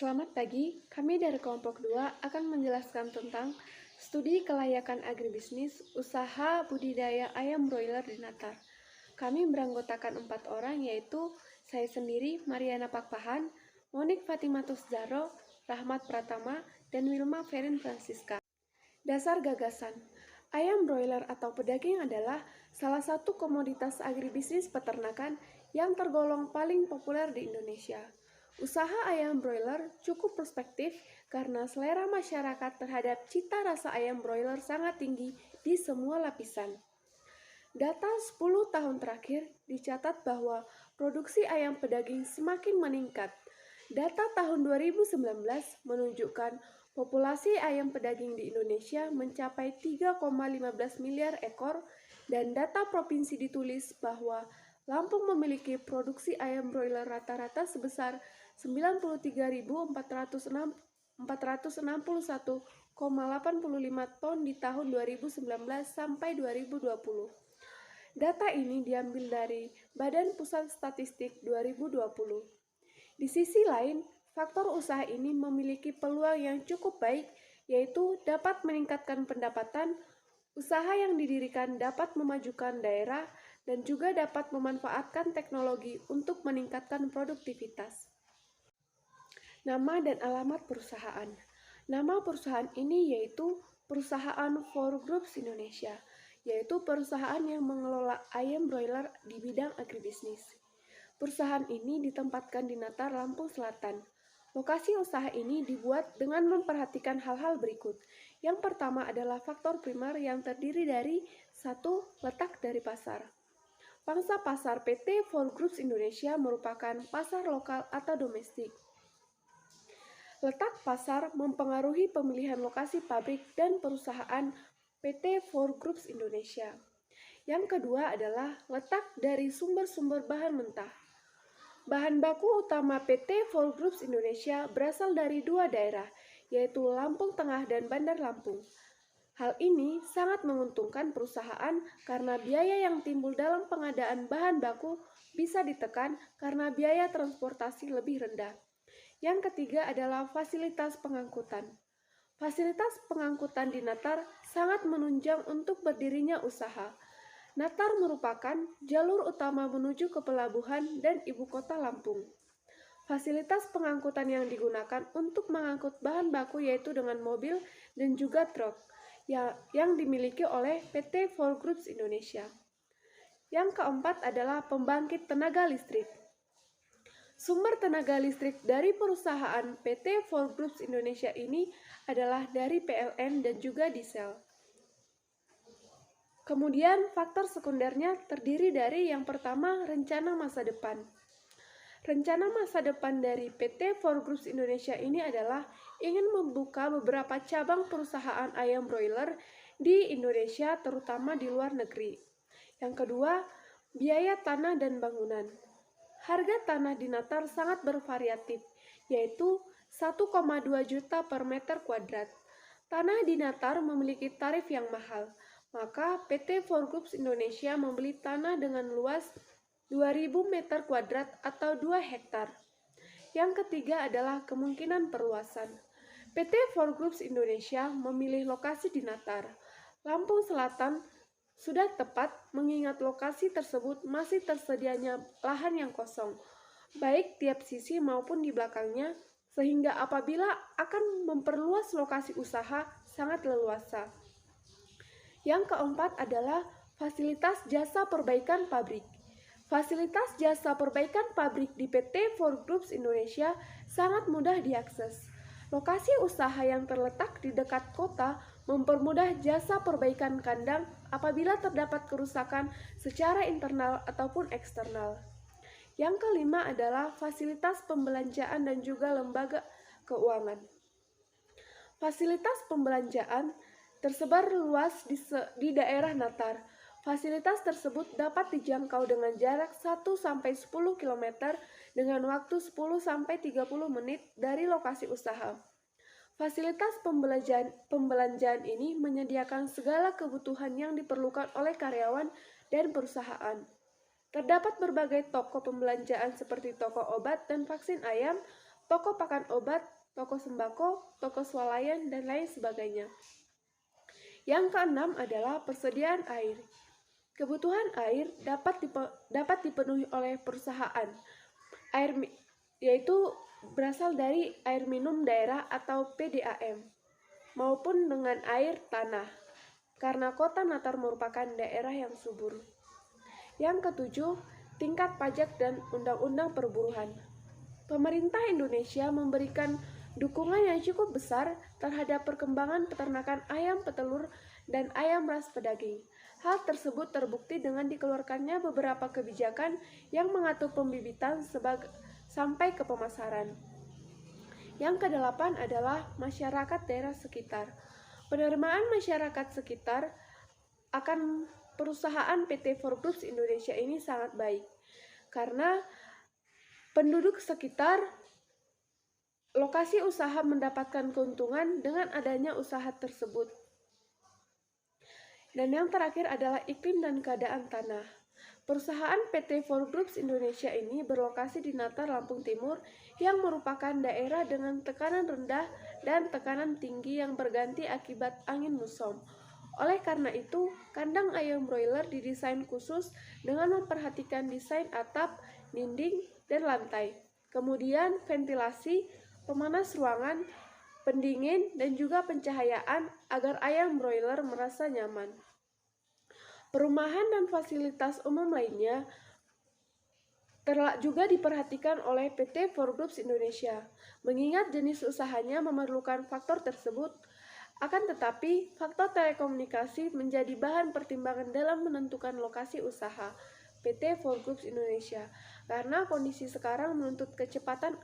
Selamat pagi, kami dari kelompok 2 akan menjelaskan tentang studi kelayakan agribisnis usaha budidaya ayam broiler di Natar. Kami beranggotakan 4 orang, yaitu saya sendiri, Mariana Pakpahan, Monik Fatimatus Zaro, Rahmat Pratama, dan Wilma Ferin Francisca. Dasar gagasan. Ayam broiler atau pedaging adalah salah satu komoditas agribisnis peternakan yang tergolong paling populer di Indonesia. Usaha ayam broiler cukup prospektif karena selera masyarakat terhadap cita rasa ayam broiler sangat tinggi di semua lapisan. Data 10 tahun terakhir dicatat bahwa produksi ayam pedaging semakin meningkat. Data tahun 2019 menunjukkan populasi ayam pedaging di Indonesia mencapai 3,15 miliar ekor dan data provinsi ditulis bahwa Lampung memiliki produksi ayam broiler rata-rata sebesar 93.461,85 ton di tahun 2019 sampai 2020. Data ini diambil dari Badan Pusat Statistik 2020. Di sisi lain, faktor usaha ini memiliki peluang yang cukup baik, yaitu dapat meningkatkan pendapatan, usaha yang didirikan dapat memajukan daerah, dan juga dapat memanfaatkan teknologi untuk meningkatkan produktivitas. Nama dan alamat perusahaan. Nama perusahaan ini yaitu Perusahaan Four Groups Indonesia, yaitu perusahaan yang mengelola ayam broiler di bidang agribisnis. Perusahaan ini ditempatkan di Natar, Lampung Selatan. Lokasi usaha ini dibuat dengan memperhatikan hal-hal berikut. Yang pertama adalah faktor primer yang terdiri dari 1. Letak dari pasar. Pangsa pasar PT Four Groups Indonesia merupakan pasar lokal atau domestik. Letak pasar mempengaruhi pemilihan lokasi pabrik dan perusahaan PT Four Groups Indonesia. Yang kedua adalah letak dari sumber-sumber bahan mentah. Bahan baku utama PT Four Groups Indonesia berasal dari 2 daerah, yaitu Lampung Tengah dan Bandar Lampung. Hal ini sangat menguntungkan perusahaan karena biaya yang timbul dalam pengadaan bahan baku bisa ditekan karena biaya transportasi lebih rendah. Yang ketiga adalah fasilitas pengangkutan. Fasilitas pengangkutan di Natar sangat menunjang untuk berdirinya usaha. Natar merupakan jalur utama menuju ke pelabuhan dan ibu kota Lampung. Fasilitas pengangkutan yang digunakan untuk mengangkut bahan baku yaitu dengan mobil dan juga truk yang dimiliki oleh PT Four Groups Indonesia. Yang keempat adalah pembangkit tenaga listrik. Sumber tenaga listrik dari perusahaan PT Four Groups Indonesia ini adalah dari PLN dan juga diesel. Kemudian faktor sekundernya terdiri dari yang pertama rencana masa depan. Rencana masa depan dari PT Four Groups Indonesia ini adalah ingin membuka beberapa cabang perusahaan ayam broiler di Indonesia, terutama di luar negeri. Yang kedua, biaya tanah dan bangunan. Harga tanah di Natar sangat bervariatif, yaitu 1,2 juta per meter kuadrat. Tanah di Natar memiliki tarif yang mahal, maka PT Four Groups Indonesia membeli tanah dengan luas 2.000 meter kuadrat atau 2 hektar. Yang ketiga adalah kemungkinan perluasan. PT Four Groups Indonesia memilih lokasi di Natar, Lampung Selatan sudah tepat mengingat lokasi tersebut masih tersedianya lahan yang kosong, baik tiap sisi maupun di belakangnya, sehingga apabila akan memperluas lokasi usaha sangat leluasa. Yang keempat adalah fasilitas jasa perbaikan pabrik. Fasilitas jasa perbaikan pabrik di PT Four Groups Indonesia sangat mudah diakses. Lokasi usaha yang terletak di dekat kota mempermudah jasa perbaikan kandang apabila terdapat kerusakan secara internal ataupun eksternal. Yang kelima adalah fasilitas pembelanjaan dan juga lembaga keuangan. Fasilitas pembelanjaan tersebar luas di daerah Natar. Fasilitas tersebut dapat dijangkau dengan jarak 1-10 km dengan waktu 10-30 menit dari lokasi usaha. Fasilitas pembelanjaan ini menyediakan segala kebutuhan yang diperlukan oleh karyawan dan perusahaan. Terdapat berbagai toko pembelanjaan seperti toko obat dan vaksin ayam, toko pakan obat, toko sembako, toko swalayan, dan lain sebagainya. Yang keenam adalah persediaan air. Kebutuhan air dapat dipenuhi oleh perusahaan air yaitu berasal dari air minum daerah atau PDAM maupun dengan air tanah karena kota Natar merupakan daerah yang subur. Yang ketujuh, tingkat pajak dan undang-undang perburuan. Pemerintah Indonesia memberikan dukungan yang cukup besar terhadap perkembangan peternakan ayam petelur dan ayam ras pedaging. Hal tersebut terbukti dengan dikeluarkannya beberapa kebijakan yang mengatur pembibitan sampai ke pemasaran. Yang kedelapan adalah masyarakat daerah sekitar. Penerimaan masyarakat sekitar akan perusahaan PT Four Groups Indonesia ini sangat baik karena penduduk sekitar lokasi usaha mendapatkan keuntungan dengan adanya usaha tersebut. Dan yang terakhir adalah iklim dan keadaan tanah. Perusahaan PT Four Groups Indonesia ini berlokasi di Natar, Lampung Timur, yang merupakan daerah dengan tekanan rendah dan tekanan tinggi yang berganti akibat angin muson. Oleh karena itu, kandang ayam broiler didesain khusus dengan memperhatikan desain atap, dinding, dan lantai. Kemudian ventilasi, pemanas ruangan, pendingin, dan juga pencahayaan agar ayam broiler merasa nyaman. Perumahan dan fasilitas umum lainnya juga diperhatikan oleh PT Four Groups Indonesia. Mengingat jenis usahanya memerlukan faktor tersebut, akan tetapi faktor telekomunikasi menjadi bahan pertimbangan dalam menentukan lokasi usaha PT Four Groups Indonesia karena kondisi sekarang menuntut kecepatan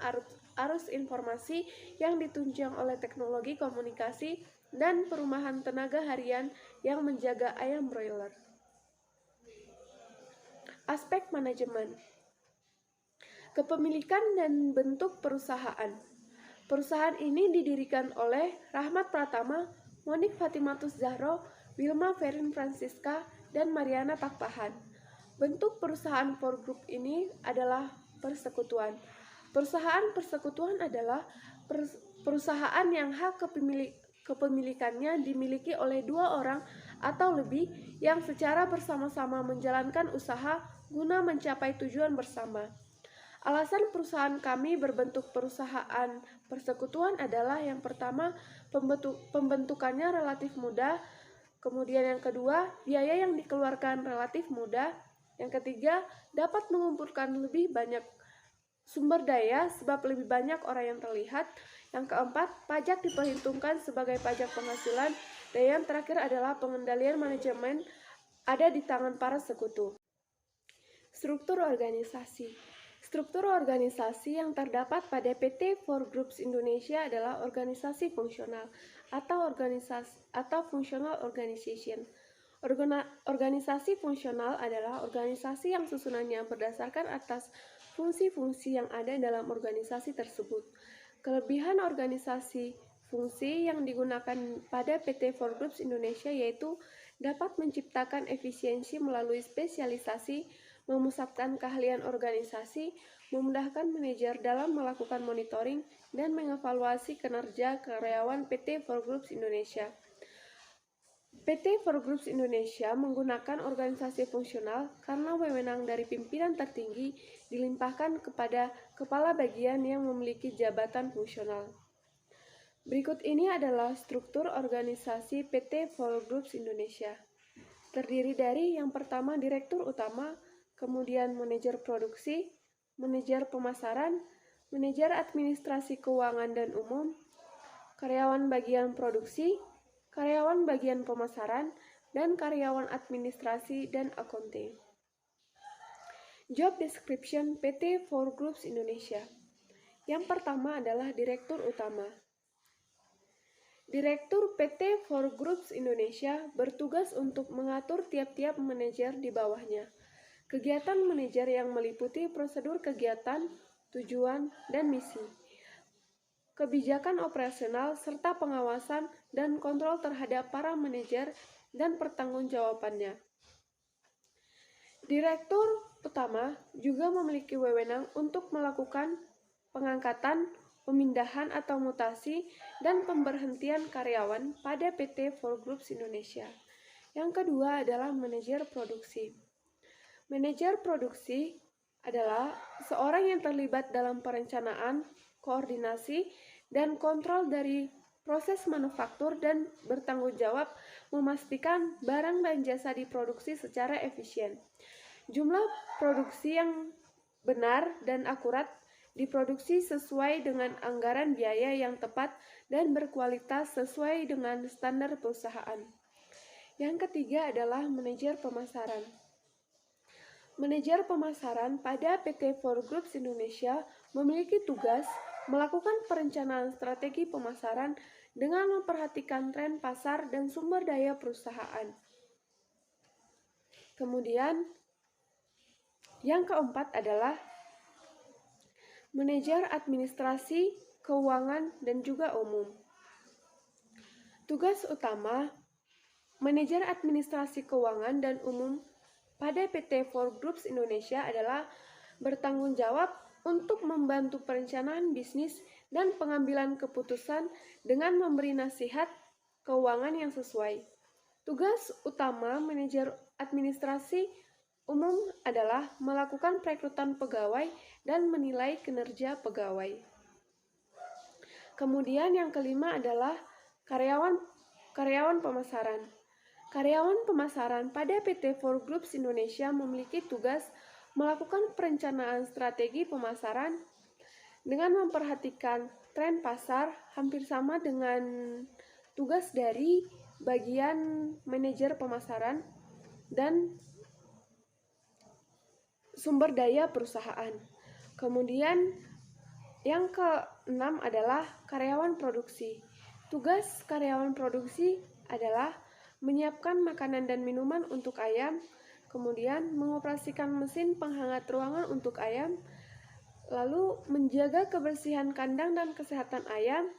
arus informasi yang ditunjang oleh teknologi komunikasi dan perumahan tenaga harian yang menjaga ayam broiler. Aspek manajemen, kepemilikan dan bentuk perusahaan. Perusahaan ini didirikan oleh Rahmat Pratama, Monik Fatimatus Zahro, Wilma Ferin Francisca, dan Mariana Pakpahan. Bentuk perusahaan Four Group ini adalah persekutuan. Perusahaan persekutuan adalah perusahaan yang hak kepemilikannya dimiliki oleh dua orang atau lebih yang secara bersama-sama menjalankan usaha guna mencapai tujuan bersama. Alasan perusahaan kami berbentuk perusahaan persekutuan adalah yang pertama, pembentukannya relatif mudah, kemudian yang kedua, biaya yang dikeluarkan relatif mudah, yang ketiga, dapat mengumpulkan lebih banyak sumber daya sebab lebih banyak orang yang terlihat, yang keempat, pajak diperhitungkan sebagai pajak penghasilan, dan yang terakhir adalah pengendalian manajemen ada di tangan para sekutu. Struktur organisasi. Struktur organisasi yang terdapat pada PT Four Groups Indonesia adalah organisasi fungsional atau functional organization. Organisasi fungsional adalah organisasi yang susunannya berdasarkan atas fungsi-fungsi yang ada dalam organisasi tersebut. Kelebihan organisasi fungsi yang digunakan pada PT Four Groups Indonesia yaitu dapat menciptakan efisiensi melalui spesialisasi, memusatkan keahlian organisasi, memudahkan manajer dalam melakukan monitoring, dan mengevaluasi kinerja karyawan PT Four Groups Indonesia. PT Four Groups Indonesia menggunakan organisasi fungsional karena wewenang dari pimpinan tertinggi dilimpahkan kepada kepala bagian yang memiliki jabatan fungsional. Berikut ini adalah struktur organisasi PT Four Groups Indonesia. Terdiri dari yang pertama direktur utama, kemudian manajer produksi, manajer pemasaran, manajer administrasi keuangan dan umum, karyawan bagian produksi, karyawan bagian pemasaran, dan karyawan administrasi dan accounting. Job description PT Four Groups Indonesia. Yang pertama adalah direktur utama. Direktur PT Four Groups Indonesia bertugas untuk mengatur tiap-tiap manajer di bawahnya. Kegiatan manajer yang meliputi prosedur kegiatan, tujuan, dan misi, kebijakan operasional, serta pengawasan dan kontrol terhadap para manajer dan pertanggungjawabannya. Direktur utama juga memiliki wewenang untuk melakukan pengangkatan, pemindahan atau mutasi, dan pemberhentian karyawan pada PT For Groups Indonesia. Yang kedua adalah manajer produksi. Manajer produksi adalah seorang yang terlibat dalam perencanaan, koordinasi, dan kontrol dari proses manufaktur dan bertanggung jawab memastikan barang dan jasa diproduksi secara efisien. Jumlah produksi yang benar dan akurat diproduksi sesuai dengan anggaran biaya yang tepat dan berkualitas sesuai dengan standar perusahaan. Yang ketiga adalah manajer pemasaran. Manajer pemasaran pada PT For Groups Indonesia memiliki tugas melakukan perencanaan strategi pemasaran dengan memperhatikan tren pasar dan sumber daya perusahaan. Kemudian, yang keempat adalah manajer administrasi, keuangan, dan juga umum. Tugas utama manajer administrasi keuangan dan umum pada PT For Groups Indonesia adalah bertanggung jawab untuk membantu perencanaan bisnis dan pengambilan keputusan dengan memberi nasihat keuangan yang sesuai. Tugas utama manajer administrasi umum adalah melakukan perekrutan pegawai dan menilai kinerja pegawai. Kemudian yang kelima adalah karyawan pemasaran. Karyawan pemasaran pada PT For Groups Indonesia memiliki tugas melakukan perencanaan strategi pemasaran dengan memperhatikan tren pasar, hampir sama dengan tugas dari bagian manajer pemasaran dan sumber daya perusahaan. Kemudian yang keenam adalah karyawan produksi. Tugas karyawan produksi adalah menyiapkan makanan dan minuman untuk ayam, kemudian mengoperasikan mesin penghangat ruangan untuk ayam, lalu menjaga kebersihan kandang dan kesehatan ayam,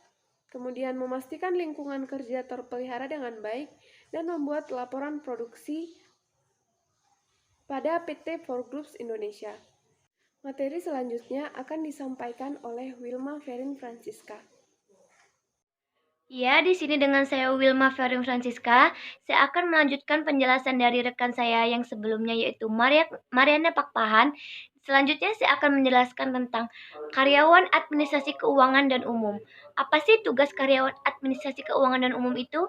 kemudian memastikan lingkungan kerja terpelihara dengan baik, dan membuat laporan produksi pada PT For Groups Indonesia. Materi selanjutnya akan disampaikan oleh Wilma Ferin Francisca. Ya, di sini dengan saya Wilma Ferin Francisca, saya akan melanjutkan penjelasan dari rekan saya yang sebelumnya yaitu Mariana Pakpahan. Selanjutnya saya akan menjelaskan tentang karyawan administrasi keuangan dan umum. Apa sih tugas karyawan administrasi keuangan dan umum itu?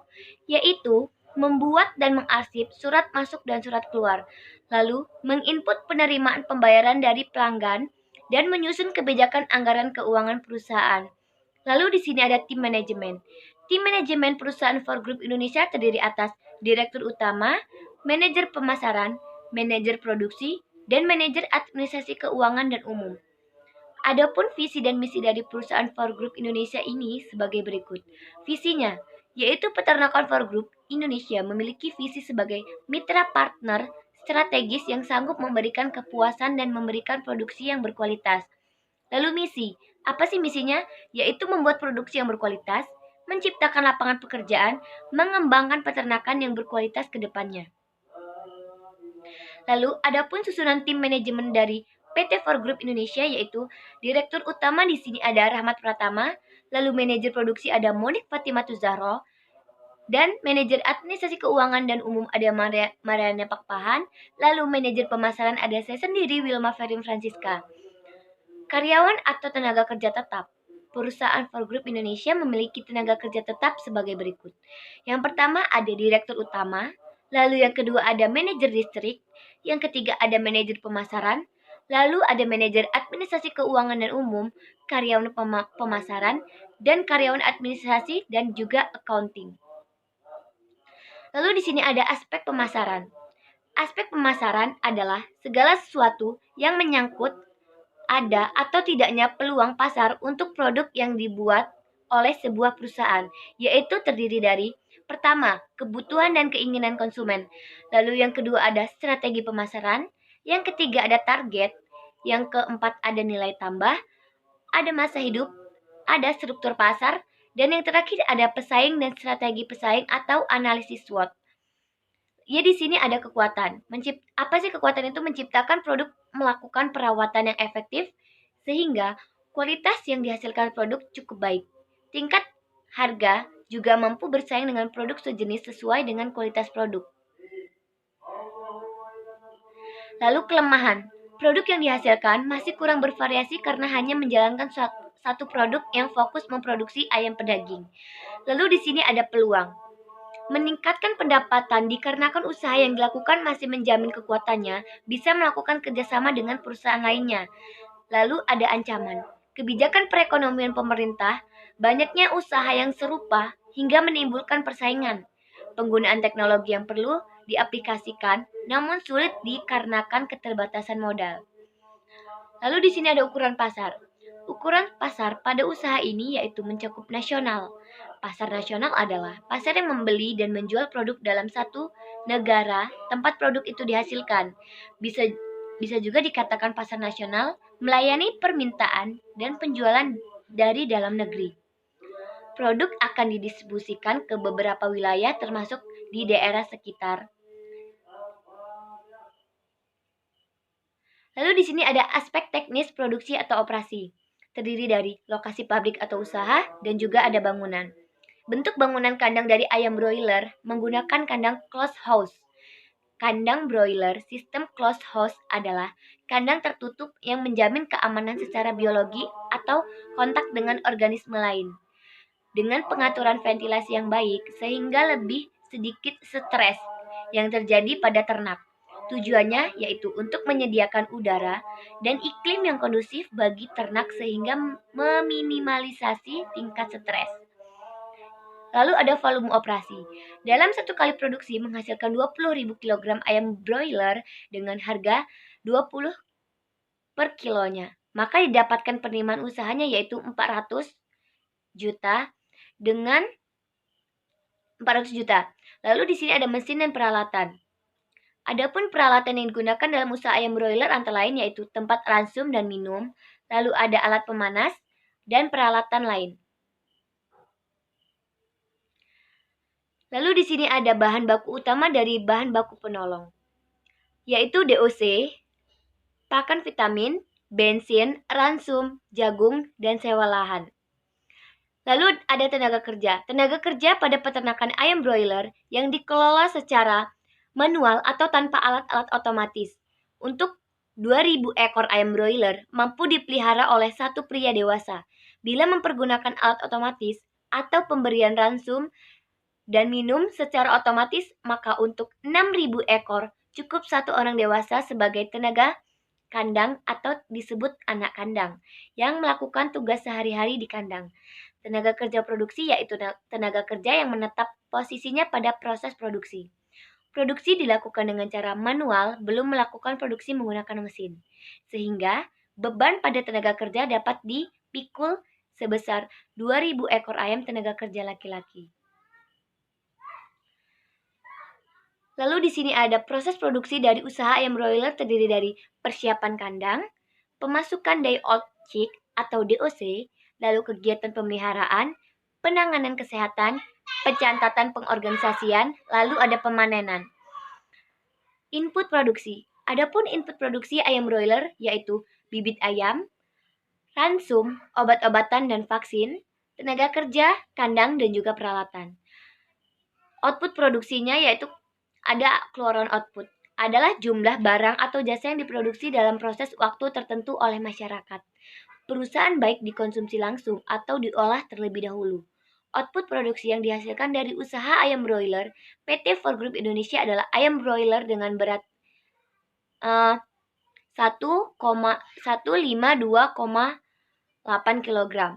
Yaitu membuat dan mengarsip surat masuk dan surat keluar, lalu menginput penerimaan pembayaran dari pelanggan dan menyusun kebijakan anggaran keuangan perusahaan. Lalu di sini ada tim manajemen. Tim manajemen perusahaan For Group Indonesia terdiri atas direktur utama, manajer pemasaran, manajer produksi, dan manajer administrasi keuangan dan umum. Adapun visi dan misi dari perusahaan For Group Indonesia ini sebagai berikut. Visinya, yaitu peternakan For Group Indonesia memiliki visi sebagai mitra partner strategis yang sanggup memberikan kepuasan dan memberikan produksi yang berkualitas. Lalu misi, apa sih misinya? Yaitu membuat produksi yang berkualitas, menciptakan lapangan pekerjaan, mengembangkan peternakan yang berkualitas ke depannya. Lalu, adapun susunan tim manajemen dari PT For Group Indonesia yaitu Direktur Utama di sini ada Rahmat Pratama, lalu manajer produksi ada Monik Fatimah Zahro, dan manajer administrasi keuangan dan umum ada Mariana Pakpahan, lalu manajer pemasaran ada saya sendiri Wilma Ferin Francisca. Karyawan atau tenaga kerja tetap. Perusahaan For Group Indonesia memiliki tenaga kerja tetap sebagai berikut. Yang pertama ada direktur utama, lalu yang kedua ada manajer distrik, yang ketiga ada manajer pemasaran, lalu ada manajer administrasi keuangan dan umum, karyawan pemasaran, dan karyawan administrasi dan juga accounting. Lalu di sini ada aspek pemasaran. Aspek pemasaran adalah segala sesuatu yang menyangkut ada atau tidaknya peluang pasar untuk produk yang dibuat oleh sebuah perusahaan, yaitu terdiri dari pertama, kebutuhan dan keinginan konsumen. Lalu yang kedua ada strategi pemasaran, yang ketiga ada target, yang keempat ada nilai tambah, ada masa hidup, ada struktur pasar, dan yang terakhir ada pesaing dan strategi pesaing atau analisis SWOT. Ya di sini ada kekuatan. Apa sih kekuatan itu? Menciptakan produk, melakukan perawatan yang efektif sehingga Kualitas yang dihasilkan produk cukup baik. Tingkat harga juga mampu bersaing dengan produk sejenis sesuai dengan kualitas produk. Lalu kelemahan. Produk yang dihasilkan masih kurang bervariasi karena hanya menjalankan satu produk yang fokus memproduksi ayam pedaging. Lalu di sini ada peluang. Meningkatkan pendapatan dikarenakan usaha yang dilakukan masih menjamin kekuatannya, bisa melakukan kerjasama dengan perusahaan lainnya. Lalu ada ancaman. Kebijakan perekonomian pemerintah, banyaknya usaha yang serupa hingga menimbulkan persaingan. Penggunaan teknologi yang perlu diaplikasikan, namun sulit dikarenakan keterbatasan modal. Lalu di sini ada ukuran pasar. Ukuran pasar pada usaha ini yaitu mencakup nasional. Pasar nasional adalah pasar yang membeli dan menjual produk dalam satu negara tempat produk itu dihasilkan. Bisa juga dikatakan pasar nasional melayani permintaan dan penjualan dari dalam negeri. Produk akan didistribusikan ke beberapa wilayah termasuk di daerah sekitar. Lalu di sini ada aspek teknis produksi atau operasi. Terdiri dari lokasi pabrik atau usaha dan juga ada bangunan. Bentuk bangunan kandang dari ayam broiler menggunakan kandang closed house. Kandang broiler sistem closed house adalah kandang tertutup yang menjamin keamanan secara biologi atau kontak dengan organisme lain. Dengan pengaturan ventilasi yang baik sehingga lebih sedikit stres yang terjadi pada ternak. Tujuannya yaitu untuk menyediakan udara dan iklim yang kondusif bagi ternak sehingga meminimalisasi tingkat stres. Lalu ada volume operasi. Dalam satu kali produksi menghasilkan 20.000 kg ayam broiler dengan harga 20 per kilonya. Maka didapatkan penerimaan usahanya yaitu 400 juta dengan 400 juta. Lalu di sini ada mesin dan peralatan. Adapun peralatan yang digunakan dalam usaha ayam broiler antara lain yaitu tempat ransum dan minum, lalu ada alat pemanas dan peralatan lain. Lalu di sini ada bahan baku utama dari bahan baku penolong, yaitu DOC, pakan vitamin, bensin, ransum, jagung, dan sewa lahan. Lalu ada tenaga kerja. Tenaga kerja pada peternakan ayam broiler yang dikelola secara manual atau tanpa alat-alat otomatis. Untuk 2.000 ekor ayam broiler mampu dipelihara oleh satu pria dewasa. Bila mempergunakan alat otomatis atau pemberian ransum dan minum secara otomatis, maka untuk 6.000 ekor cukup satu orang dewasa sebagai tenaga kandang atau disebut anak kandang yang melakukan tugas sehari-hari di kandang. Tenaga kerja produksi yaitu tenaga kerja yang menetap posisinya pada proses produksi. Produksi dilakukan dengan cara manual, belum melakukan produksi menggunakan mesin. Sehingga beban pada tenaga kerja dapat dipikul sebesar 2.000 ekor ayam tenaga kerja laki-laki. Lalu di sini ada proses produksi dari usaha ayam broiler terdiri dari persiapan kandang, pemasukan day old chick atau DOC, lalu kegiatan pemeliharaan, penanganan kesehatan, pencatatan pengorganisasian, lalu ada pemanenan. Input produksi. Adapun input produksi ayam broiler yaitu bibit ayam, ransum, obat-obatan dan vaksin, tenaga kerja, kandang dan juga peralatan. Output produksinya yaitu ada keluaran output, adalah jumlah barang atau jasa yang diproduksi dalam proses waktu tertentu oleh masyarakat. Perusahaan baik dikonsumsi langsung atau diolah terlebih dahulu. Output produksi yang dihasilkan dari usaha ayam broiler PT For Group Indonesia adalah ayam broiler dengan berat 1,152,8 kg.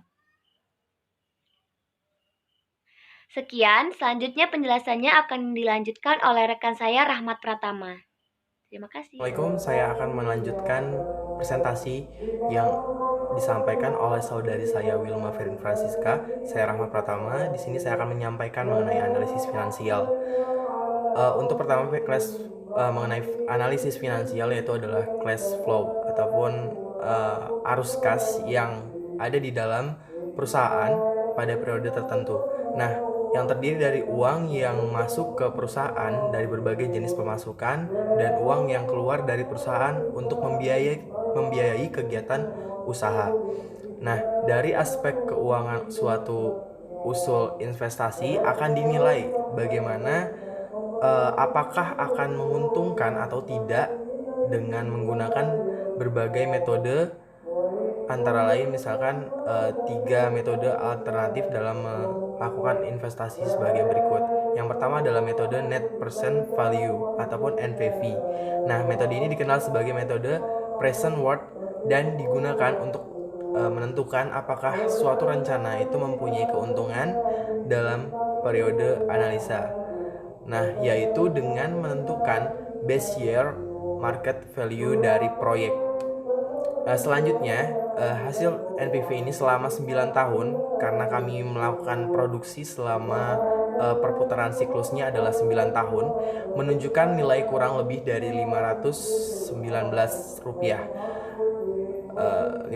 Sekian, selanjutnya penjelasannya akan dilanjutkan oleh rekan saya Rahmat Pratama. Terima kasih. Assalamualaikum, saya akan melanjutkan presentasi yang disampaikan oleh saudari saya Wilma Ferin Francisca. Saya Rahmat Pratama. Di sini saya akan menyampaikan mengenai analisis finansial. Untuk pertama kelas mengenai analisis finansial yaitu adalah cash flow ataupun arus kas yang ada di dalam perusahaan pada periode tertentu. Nah, yang terdiri dari uang yang masuk ke perusahaan dari berbagai jenis pemasukan dan uang yang keluar dari perusahaan untuk membiayai kegiatan usaha. Nah, dari aspek keuangan suatu usul investasi akan dinilai bagaimana apakah akan menguntungkan atau tidak dengan menggunakan berbagai metode, antara lain misalkan 3 metode alternatif dalam melakukan investasi sebagai berikut. Yang pertama adalah metode Net Present Value ataupun NPV. Nah, metode ini dikenal sebagai metode present worth dan digunakan untuk menentukan apakah suatu rencana itu mempunyai keuntungan dalam periode analisa. Nah, yaitu dengan menentukan base year market value dari proyek. Selanjutnya, hasil NPV ini selama 9 tahun, karena kami melakukan produksi selama perputaran siklusnya adalah 9 tahun, menunjukkan nilai kurang lebih dari 519 rupiah. 519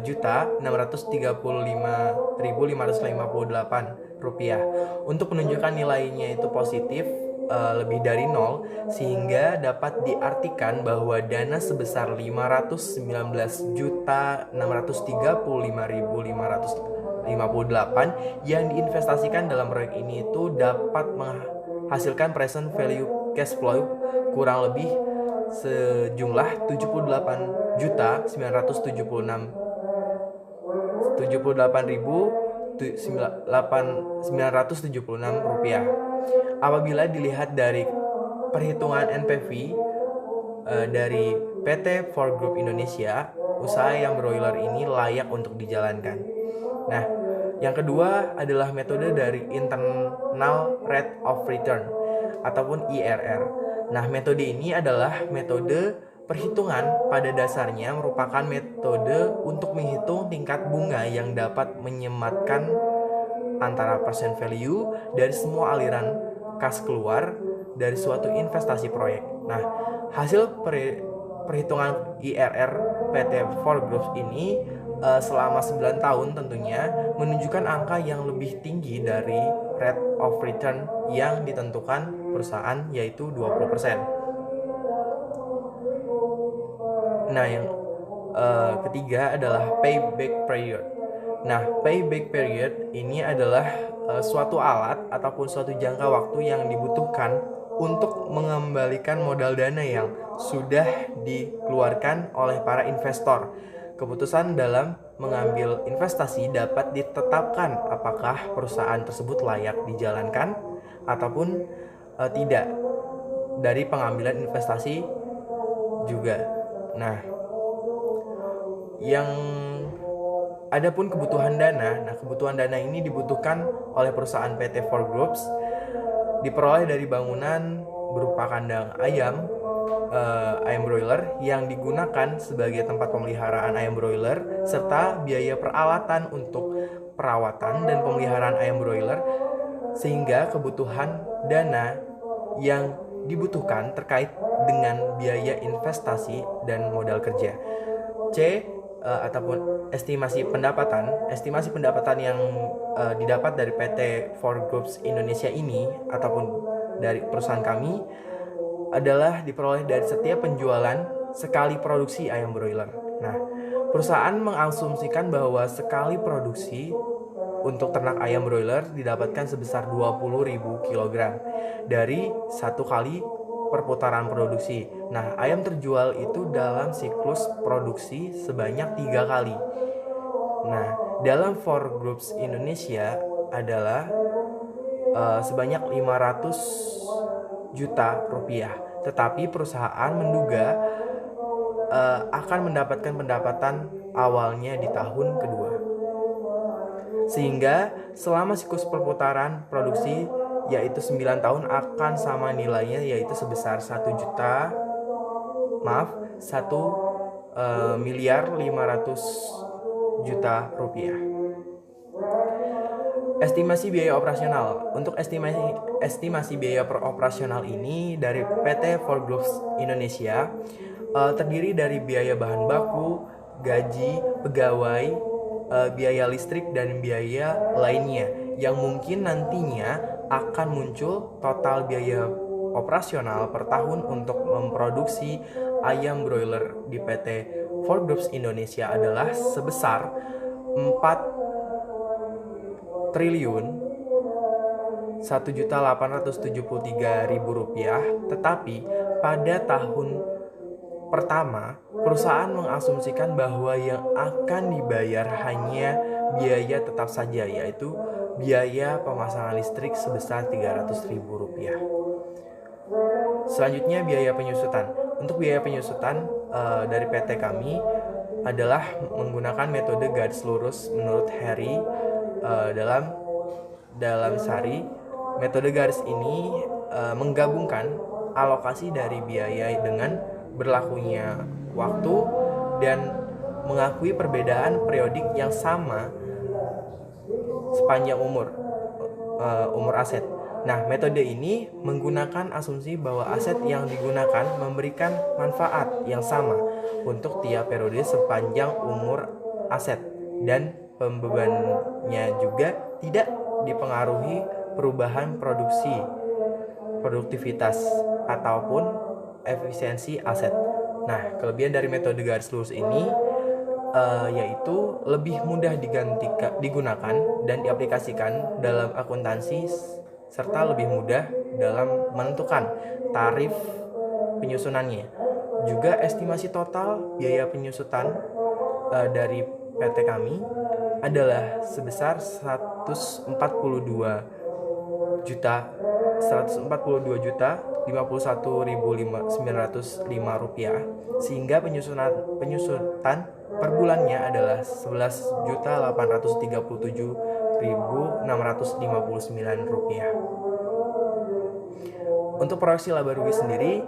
juta 635.558 rupiah. Untuk menunjukkan nilainya itu positif lebih dari 0, sehingga dapat diartikan bahwa dana sebesar 519.635.558 yang diinvestasikan dalam proyek ini itu dapat menghasilkan present value cash flow kurang lebih sejumlah 78.976 rupiah. Apabila dilihat dari perhitungan NPV dari PT Ford Group Indonesia, usaha ayam broiler ini layak untuk dijalankan. Nah, yang kedua adalah metode dari Internal Rate of Return ataupun IRR. Nah, metode ini adalah metode perhitungan, pada dasarnya merupakan metode untuk menghitung tingkat bunga yang dapat menyematkan antara percent value dari semua aliran kas keluar dari suatu investasi proyek. Nah, hasil perhitungan IRR PT Ford Group ini selama 9 tahun tentunya menunjukkan angka yang lebih tinggi dari rate of return yang ditentukan perusahaan, yaitu 20%. Nah, yang ketiga adalah payback period. Nah, payback period ini adalah suatu alat ataupun suatu jangka waktu yang dibutuhkan untuk mengembalikan modal dana yang sudah dikeluarkan oleh para investor. Keputusan dalam mengambil investasi dapat ditetapkan apakah perusahaan tersebut layak dijalankan ataupun tidak dari pengambilan investasi juga. Nah, yang adapun kebutuhan dana. Nah, kebutuhan dana ini dibutuhkan oleh perusahaan PT Ford Group, diperoleh dari bangunan berupa kandang ayam broiler yang digunakan sebagai tempat pemeliharaan ayam broiler, serta biaya peralatan untuk perawatan dan pemeliharaan ayam broiler, sehingga kebutuhan dana yang dibutuhkan terkait dengan biaya investasi dan modal kerja. C ataupun estimasi pendapatan yang didapat dari PT Ford Group Indonesia ini ataupun dari perusahaan kami adalah diperoleh dari setiap penjualan sekali produksi ayam broiler. Nah, perusahaan mengasumsikan bahwa sekali produksi untuk ternak ayam broiler didapatkan sebesar 20.000 kg dari satu kali perputaran produksi. Nah, ayam terjual itu dalam siklus produksi sebanyak 3 kali. Nah, dalam Ford Group Indonesia adalah sebanyak 500 juta rupiah. Tetapi perusahaan menduga akan mendapatkan pendapatan awalnya di tahun kedua. Sehingga selama siklus perputaran produksi yaitu 9 tahun akan sama nilainya, yaitu sebesar 1.500.000.000 rupiah. Estimasi biaya operasional. Untuk estimasi biaya operasional ini dari PT Ford Group Indonesia terdiri dari biaya bahan baku, gaji pegawai, biaya listrik dan biaya lainnya yang mungkin nantinya akan muncul total biaya operasional per tahun untuk memproduksi ayam broiler di PT Four Groups Indonesia adalah sebesar 4.1.873.000 rupiah, tetapi pada tahun pertama, perusahaan mengasumsikan bahwa yang akan dibayar hanya biaya tetap saja, yaitu biaya pemasangan listrik sebesar Rp300.000. Selanjutnya biaya penyusutan. Untuk biaya penyusutan dari PT kami adalah menggunakan metode garis lurus menurut Harry dalam Sari. Metode garis ini menggabungkan alokasi dari biaya dengan berlakunya waktu dan mengakui perbedaan periodik yang sama sepanjang umur aset. Nah, metode ini menggunakan asumsi bahwa aset yang digunakan memberikan manfaat yang sama untuk tiap periode sepanjang umur aset, dan pembebanannya juga tidak dipengaruhi perubahan produktivitas ataupun efisiensi aset. Nah, kelebihan dari metode garis lurus ini yaitu lebih mudah digunakan dan diaplikasikan dalam akuntansi, serta lebih mudah dalam menentukan tarif penyusunannya. Juga estimasi total biaya penyusutan dari PT kami adalah sebesar 142.051.905 rupiah, sehingga penyusutan per bulannya adalah 11.837.659 rupiah. Untuk proyeksi laba rugi sendiri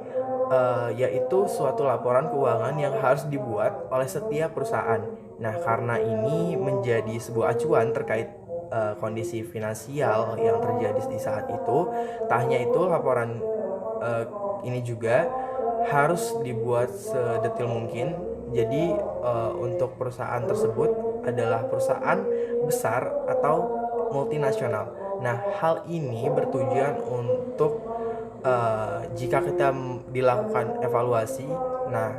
yaitu suatu laporan keuangan yang harus dibuat oleh setiap perusahaan. Nah, karena ini menjadi sebuah acuan terkait kondisi finansial yang terjadi di saat itu, tak hanya itu, laporan ini juga harus dibuat sedetail mungkin. Jadi untuk perusahaan tersebut adalah perusahaan besar atau multinasional. Nah, hal ini bertujuan untuk jika kita dilakukan evaluasi, nah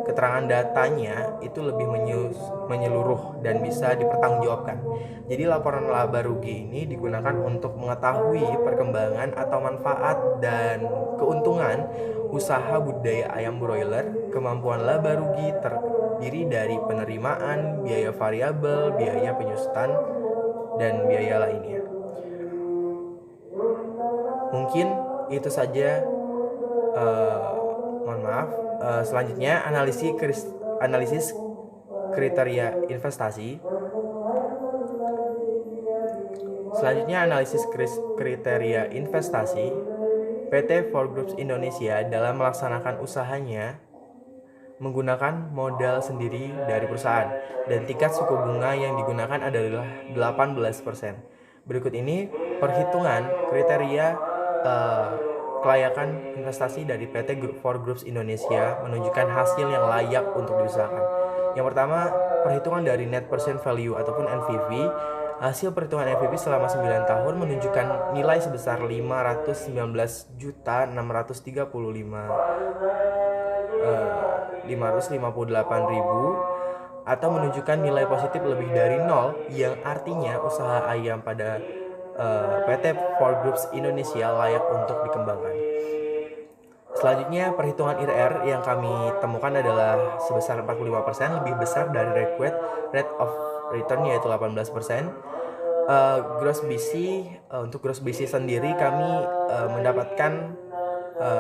keterangan datanya itu lebih menyeluruh dan bisa dipertanggungjawabkan. Jadi laporan laba rugi ini digunakan untuk mengetahui perkembangan atau manfaat dan keuntungan usaha budidaya ayam broiler. Kemampuan laba rugi terdiri dari penerimaan, biaya variabel, biaya penyusutan, dan biaya lainnya. Mungkin itu saja. Mohon maaf. Selanjutnya analisis kriteria investasi. PT Four Groups Indonesia dalam melaksanakan usahanya menggunakan modal sendiri dari perusahaan, dan tingkat suku bunga yang digunakan adalah 18%. Berikut ini perhitungan kriteria kelayakan investasi dari PT Four Groups Indonesia menunjukkan hasil yang layak untuk diusahakan. Yang pertama, perhitungan dari net present value ataupun NPV. Hasil perhitungan NPV selama 9 tahun menunjukkan nilai sebesar 519.658.000 atau menunjukkan nilai positif lebih dari 0, yang artinya usaha ayam pada PT Four Groups Indonesia layak untuk dikembangkan. Selanjutnya, perhitungan IRR yang kami temukan adalah sebesar 45%, lebih besar dari required rate of return yaitu 18%. Gross BC, untuk gross BC sendiri kami mendapatkan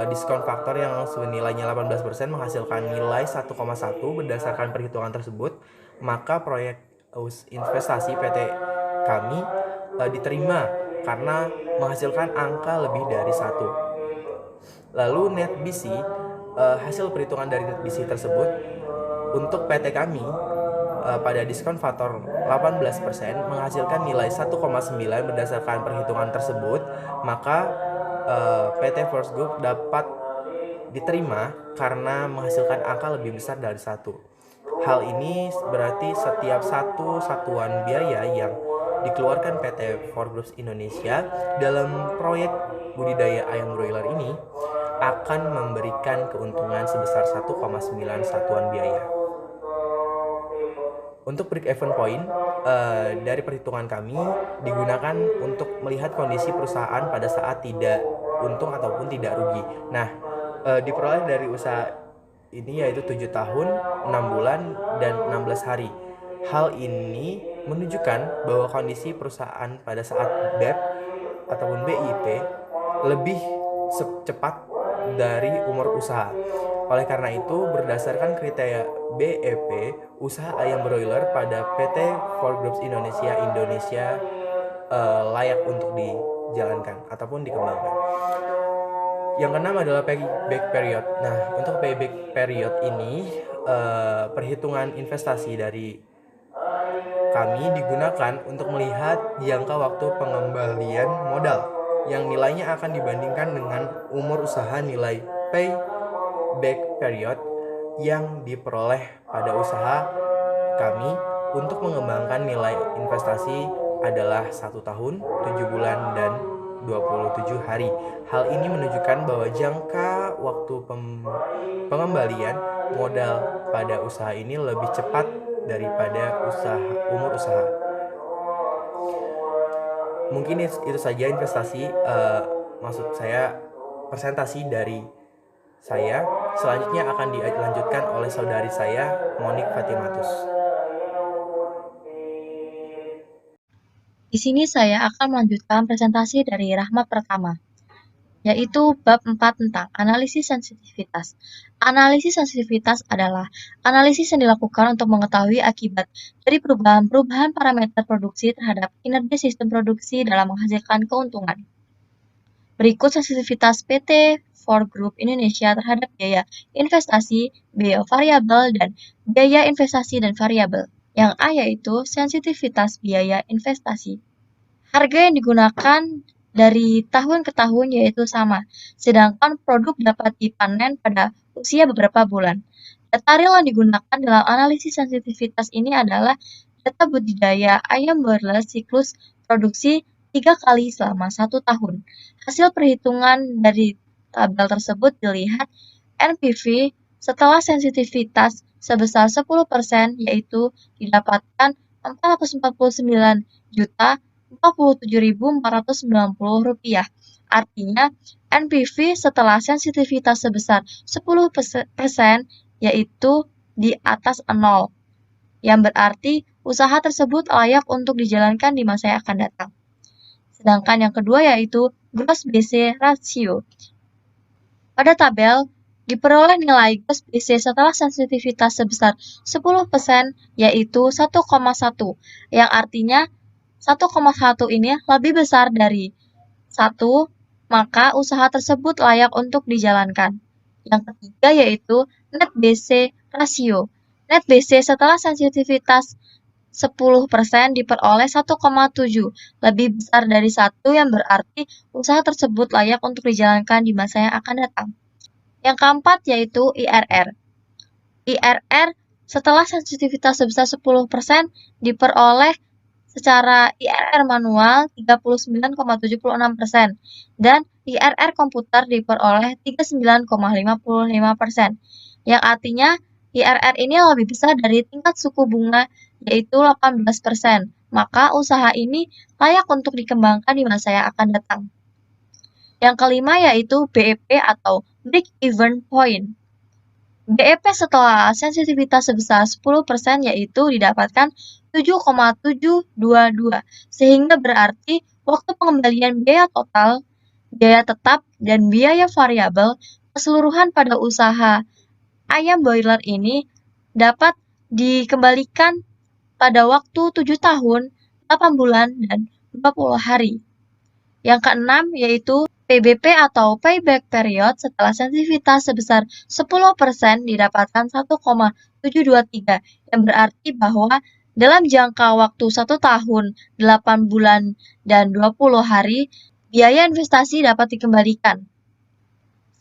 diskon faktor yang senilainya 18% menghasilkan nilai 1,1. Berdasarkan perhitungan tersebut, maka proyek investasi PT kami diterima karena menghasilkan angka lebih dari 1. Lalu net BC, hasil perhitungan dari net BC tersebut untuk PT kami pada diskon faktor 18% menghasilkan nilai 1,9. Berdasarkan perhitungan tersebut, maka PT Four Group dapat diterima karena menghasilkan angka lebih besar dari 1. Hal ini berarti setiap satu satuan biaya yang dikeluarkan PT Four Groups Indonesia dalam proyek budidaya ayam broiler ini akan memberikan keuntungan sebesar 1,9 satuan biaya. Untuk break even point, dari perhitungan kami digunakan untuk melihat kondisi perusahaan pada saat tidak untung ataupun tidak rugi. Nah, diperoleh dari usaha ini yaitu 7 tahun, 6 bulan, dan 16 hari. Hal ini menunjukkan bahwa kondisi perusahaan pada saat BEP ataupun BIP lebih cepat dari umur usaha. Oleh karena itu, berdasarkan kriteria BEP, usaha ayam broiler pada PT Four Groups Indonesia layak untuk dijalankan ataupun dikembangkan. Yang keenam adalah payback period. Nah, untuk payback period ini, perhitungan investasi dari kami digunakan untuk melihat jangka waktu pengembalian modal yang nilainya akan dibandingkan dengan umur usaha. Nilai payback period yang diperoleh pada usaha kami untuk mengembangkan nilai investasi adalah 1 tahun, 7 bulan, dan 27 hari. Hal ini menunjukkan bahwa jangka waktu pengembalian modal pada usaha ini lebih cepat daripada umur usaha. Mungkin itu saja investasi, maksud saya presentasi dari saya. Selanjutnya akan dilanjutkan oleh saudari saya, Monik Fatimatus. Di sini saya akan melanjutkan presentasi dari Rahmat pertama, yaitu bab 4 tentang analisis sensitivitas. Analisis sensitivitas adalah analisis yang dilakukan untuk mengetahui akibat dari perubahan parameter produksi terhadap kinerja sistem produksi dalam menghasilkan keuntungan. Berikut sensitivitas PT Four Group Indonesia terhadap biaya investasi, biaya variabel, dan biaya investasi dan variabel. Yang A yaitu sensitivitas biaya investasi. Harga yang digunakan dari tahun ke tahun yaitu sama, sedangkan produk dapat dipanen pada usia beberapa bulan. Data real yang digunakan dalam analisis sensitivitas ini adalah data budidaya ayam broiler siklus produksi 3 kali selama 1 tahun. Hasil perhitungan dari tabel tersebut dilihat NPV setelah sensitivitas sebesar 10% yaitu didapatkan Rp47.490.490. Artinya NPV setelah sensitivitas sebesar 10% yaitu di atas 0, yang berarti usaha tersebut layak untuk dijalankan di masa yang akan datang. Sedangkan yang kedua yaitu gross BC ratio. Pada tabel diperoleh nilai gross BC setelah sensitivitas sebesar 10% yaitu 1,1, yang artinya 1,1 ini lebih besar dari 1, maka usaha tersebut layak untuk dijalankan. Yang ketiga yaitu net BC ratio. Net BC setelah sensitivitas 10% diperoleh 1,7, lebih besar dari 1, yang berarti usaha tersebut layak untuk dijalankan di masa yang akan datang. Yang keempat yaitu IRR. IRR setelah sensitivitas sebesar 10% diperoleh secara IRR manual 39,76% dan IRR komputer diperoleh 39,55%, yang artinya IRR ini lebih besar dari tingkat suku bunga yaitu 18%, maka usaha ini layak untuk dikembangkan di masa yang akan datang. Yang kelima yaitu BEP atau break even point. BEP setelah sensitivitas sebesar 10% yaitu didapatkan 7,722, sehingga berarti waktu pengembalian biaya total, biaya tetap, dan biaya variabel keseluruhan pada usaha ayam broiler ini dapat dikembalikan pada waktu 7 tahun, 8 bulan, dan 20 hari. Yang keenam yaitu PBP atau payback period setelah sensitivitas sebesar 10% didapatkan 1,723, yang berarti bahwa dalam jangka waktu 1 tahun, 8 bulan, dan 20 hari, biaya investasi dapat dikembalikan.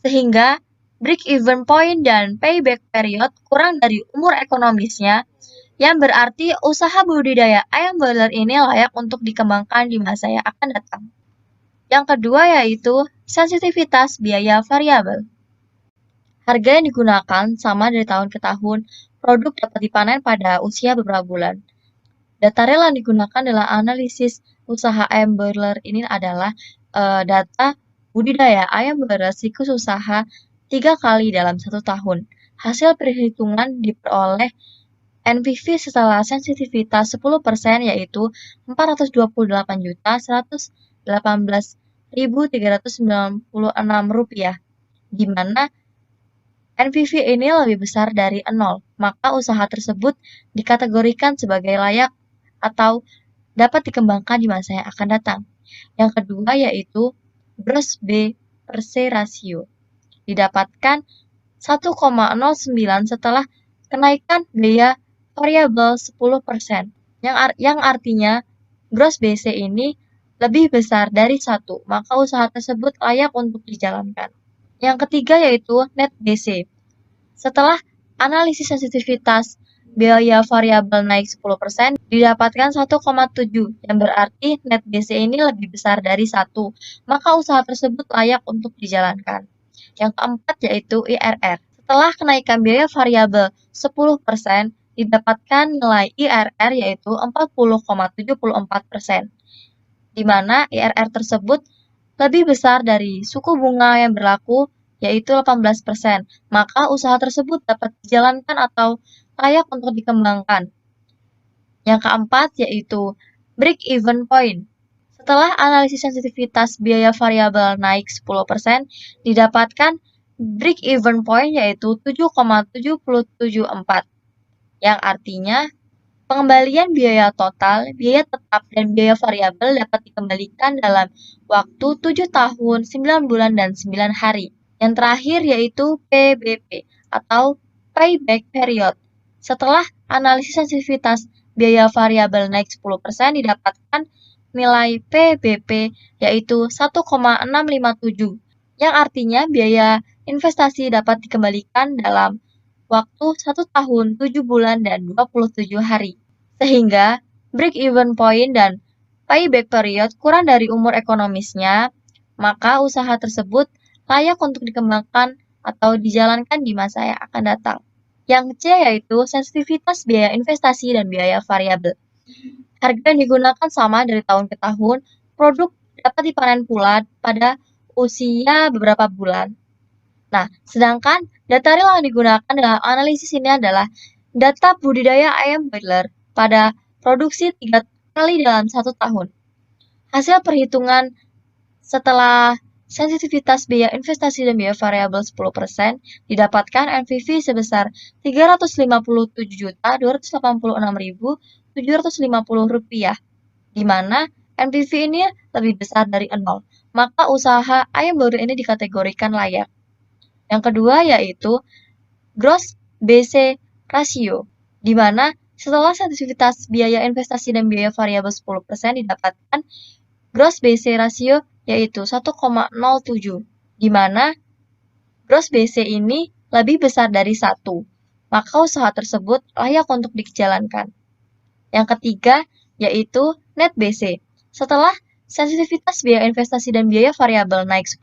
Sehingga break even point dan payback period kurang dari umur ekonomisnya, yang berarti usaha budidaya ayam broiler ini layak untuk dikembangkan di masa yang akan datang. Yang kedua yaitu sensitivitas biaya variabel. Harga yang digunakan sama dari tahun ke tahun, produk dapat dipanen pada usia beberapa bulan. Data real yang digunakan dalam analisis usaha ayam broiler ini adalah data budidaya ayam broiler siklus usaha 3 kali dalam 1 tahun. Hasil perhitungan diperoleh NPV setelah sensitivitas 10% yaitu Rp428.118.396, di mana NPV ini lebih besar dari 0, maka usaha tersebut dikategorikan sebagai layak atau dapat dikembangkan di masa yang akan datang. Yang kedua yaitu gross B per C ratio. Didapatkan 1,09 setelah kenaikan biaya variabel 10%, yang artinya gross BC ini lebih besar dari 1, maka usaha tersebut layak untuk dijalankan. Yang ketiga yaitu net BC. Setelah analisis sensitivitas biaya variabel naik 10%, didapatkan 1,7, yang berarti net BC ini lebih besar dari 1, maka usaha tersebut layak untuk dijalankan. Yang keempat yaitu IRR. Setelah kenaikan biaya variabel 10%, didapatkan nilai IRR yaitu 40,74%, di mana IRR tersebut lebih besar dari suku bunga yang berlaku yaitu 18%, maka usaha tersebut dapat dijalankan atau layak untuk dikembangkan. Yang keempat yaitu break-even point. Setelah analisis sensitivitas biaya variabel naik 10%, didapatkan break-even point yaitu 7,774, yang artinya pengembalian biaya total, biaya tetap, dan biaya variabel dapat dikembalikan dalam waktu 7 tahun, 9 bulan, dan 9 hari. Yang terakhir yaitu PBP atau Payback Period. Setelah analisis sensitivitas biaya variabel naik 10%, didapatkan nilai PBP yaitu 1,657, yang artinya biaya investasi dapat dikembalikan dalam waktu 1 tahun, 7 bulan, dan 27 hari. Sehingga break-even point dan payback period kurang dari umur ekonomisnya, maka usaha tersebut layak untuk dikembangkan atau dijalankan di masa yang akan datang. Yang C yaitu sensitivitas biaya investasi dan biaya variabel. Harga yang digunakan sama dari tahun ke tahun, produk dapat dipanen pula pada usia beberapa bulan. Nah, sedangkan data real yang digunakan dalam analisis ini adalah data budidaya ayam broiler pada produksi 3 kali dalam 1 tahun. Hasil perhitungan setelah sensitivitas biaya investasi dan biaya variabel 10%, didapatkan NPV sebesar Rp357.286.750, di mana NPV ini lebih besar dari 0, maka usaha ayam broiler ini dikategorikan layak. Yang kedua yaitu gross BC ratio, di mana setelah sensitivitas biaya investasi dan biaya variabel 10%, didapatkan gross BC ratio yaitu 1,07, di mana gross BC ini lebih besar dari 1, maka usaha tersebut layak untuk dijalankan. Yang ketiga yaitu net BC. Setelah sensitivitas biaya investasi dan biaya variabel naik 10%,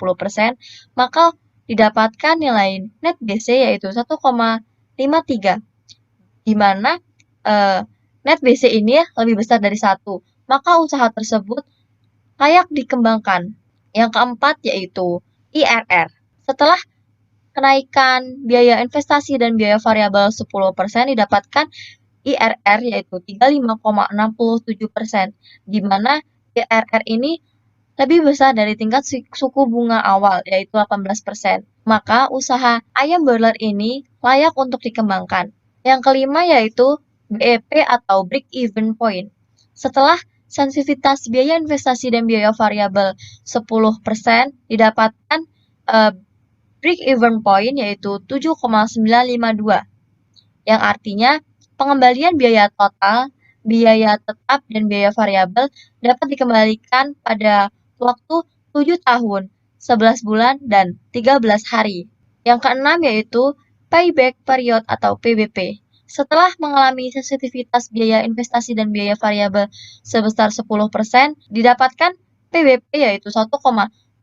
maka didapatkan nilai net BC yaitu 1,53, di mana net BC ini lebih besar dari 1, maka usaha tersebut layak dikembangkan. Yang keempat yaitu IRR. Setelah kenaikan biaya investasi dan biaya variabel 10%, didapatkan IRR yaitu 35,67%, di mana IRR ini lebih besar dari tingkat suku bunga awal yaitu 18%. Maka usaha ayam broiler ini layak untuk dikembangkan. Yang kelima yaitu BEP atau break even point. Setelah sensitivitas biaya investasi dan biaya variabel 10%, didapatkan break even point yaitu 7,952, yang artinya pengembalian biaya total, biaya tetap, dan biaya variabel dapat dikembalikan pada waktu 7 tahun, 11 bulan, dan 13 hari. Yang keenam yaitu payback period atau PBP. Setelah mengalami sensitivitas biaya investasi dan biaya variabel sebesar 10%, didapatkan PBP yaitu 1,723,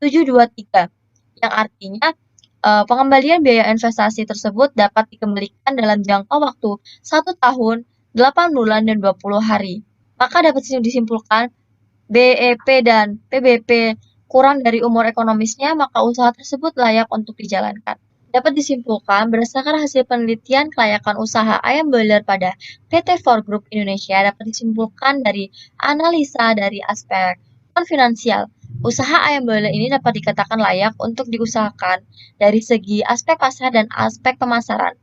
yang artinya pengembalian biaya investasi tersebut dapat dikembalikan dalam jangka waktu 1 tahun, 8 bulan, dan 20 hari. Maka dapat disimpulkan BEP dan PBP kurang dari umur ekonomisnya, maka usaha tersebut layak untuk dijalankan. Dapat disimpulkan berdasarkan hasil penelitian kelayakan usaha ayam boiler pada PT For Group Indonesia dapat disimpulkan dari analisa dari aspek non-finansial. Usaha ayam boiler ini dapat dikatakan layak untuk diusahakan dari segi aspek pasar dan aspek pemasaran.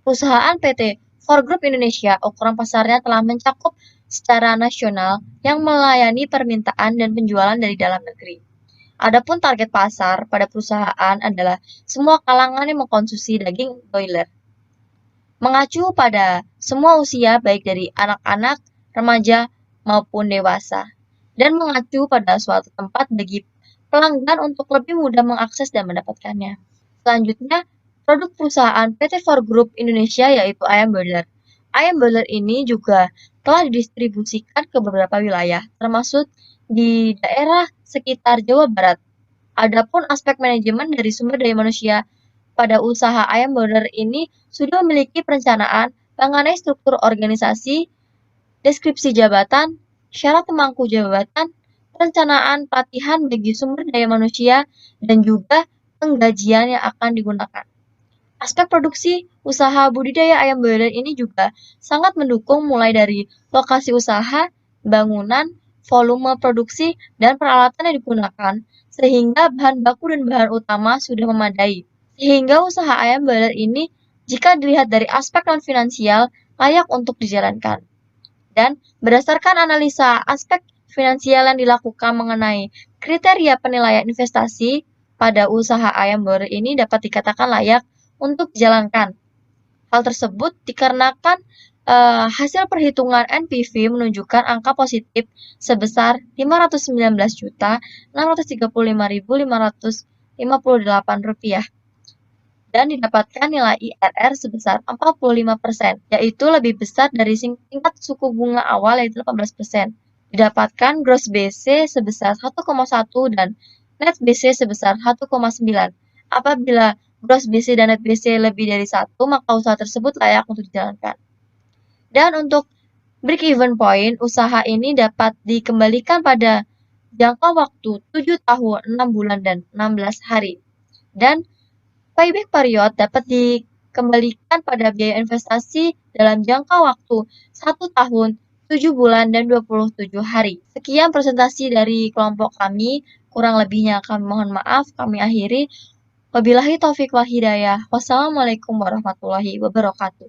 Perusahaan PT For Group Indonesia, ukuran pasarnya telah mencakup secara nasional yang melayani permintaan dan penjualan dari dalam negeri. Adapun target pasar pada perusahaan adalah semua kalangan yang mengkonsumsi daging boiler. Mengacu pada semua usia baik dari anak-anak, remaja, maupun dewasa. Dan mengacu pada suatu tempat bagi pelanggan untuk lebih mudah mengakses dan mendapatkannya. Selanjutnya, produk perusahaan PT For Group Indonesia yaitu ayam boiler. Ayam boiler ini juga telah didistribusikan ke beberapa wilayah, termasuk di daerah sekitar Jawa Barat. Adapun aspek manajemen dari sumber daya manusia pada usaha ayam boiler ini sudah memiliki perencanaan mengenai struktur organisasi, deskripsi jabatan, syarat pemangku jabatan, perencanaan pelatihan bagi sumber daya manusia, dan juga penggajian yang akan digunakan. Aspek produksi usaha budidaya ayam boiler ini juga sangat mendukung mulai dari lokasi usaha, bangunan, volume produksi, dan peralatan yang digunakan, sehingga bahan baku dan bahan utama sudah memadai. Sehingga usaha ayam boiler ini, jika dilihat dari aspek non-finansial, layak untuk dijalankan. Dan berdasarkan analisa aspek finansial yang dilakukan mengenai kriteria penilaian investasi pada usaha ayam boiler ini dapat dikatakan layak untuk dijalankan. Hal tersebut dikarenakan hasil perhitungan NPV menunjukkan angka positif sebesar Rp519.635.558 dan didapatkan nilai IRR sebesar 45%, yaitu lebih besar dari tingkat suku bunga awal yaitu 18%. Didapatkan gross BC sebesar 1,1 dan net BC sebesar 1,9. Apabila gross BC dan net BC lebih dari 1, maka usaha tersebut layak untuk dijalankan. Dan untuk break-even point, usaha ini dapat dikembalikan pada jangka waktu 7 tahun, 6 bulan, dan 16 hari. Dan payback period dapat dikembalikan pada biaya investasi dalam jangka waktu 1 tahun, 7 bulan, dan 27 hari. Sekian presentasi dari kelompok kami. Kurang lebihnya kami mohon maaf. Kami akhiri. Wabillahi taufiq wal hidayah. Wassalamualaikum warahmatullahi wabarakatuh.